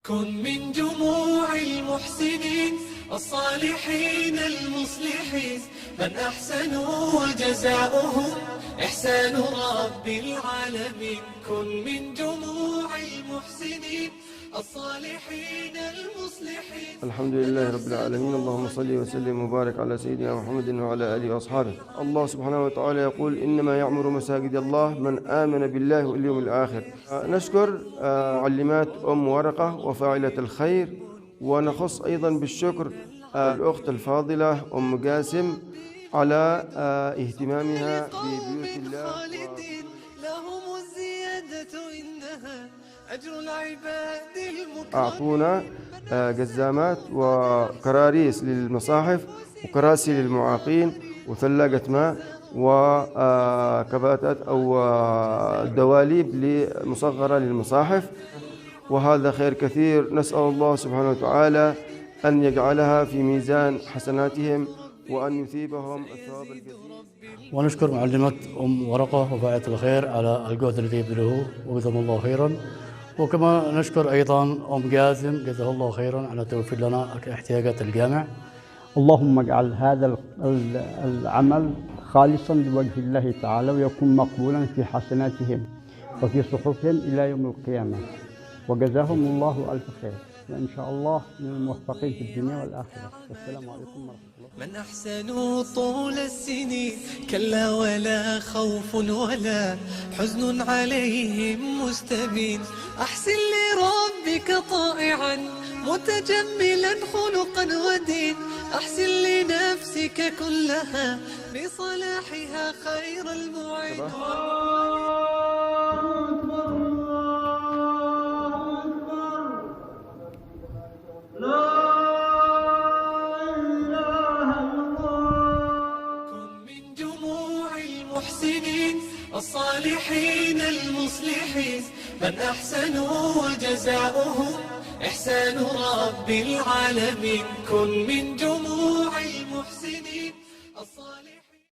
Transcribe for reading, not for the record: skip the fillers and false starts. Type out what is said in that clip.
كن من جموع المحسنين الصالحين المصلحين من أحسنوا وجزاؤهم إحسان رب العالمين. كن من جموع المحسنين الصالحين المصلحين. الحمد لله رب العالمين، اللهم صل وسلم وبارك على سيدنا محمد وعلى آله وأصحابه. الله سبحانه وتعالى يقول: إنما يعمر مساجد الله من آمن بالله واليوم الآخر. نشكر معلمات أم ورقة وفاعلة الخير، ونخص أيضا بالشكر الأخت الفاضلة أم قاسم على اهتمامها ببيوت الله. لهم الزيادة إنها أجر العباد المكرمين. أعطونا جزامات وكراريس للمصاحف وكراسي للمعاقين وثلاجة ماء وكباتات أو دواليب مصغرة للمصاحف، وهذا خير كثير. نسأل الله سبحانه وتعالى أن يجعلها في ميزان حسناتهم وأن يثيبهم الثواب الجزيل. ونشكر معلمة أم ورقة وفاعلة الخير على الجهد الذي يبذله وجزاهم الله خيرا، وكما نشكر أيضا أم قاسم جزاها الله خيرا على توفير لنا احتياجات الجامع. اللهم اجعل هذا العمل خالصا لوجه الله تعالى ويكون مقبولا في حسناتهم وفي صحفهم إلى يوم القيامة، وجزاهم الله ألف خير، وإن شاء الله من الموفقين في الدنيا والآخرة. والسلام عليكم ورحمة الله. من أحسنوا طول السنين كلا ولا خوف ولا حزن عليهم مستبين. أحسن لربك طائعا متجملا خلقا ودين. أحسن لنفسك كلها بصلاحها خير المعين. المحسنين الصالحين المصلحين من أحسنوا وجزاؤهم إحسان رب العالمين. كن من جموع المحسنين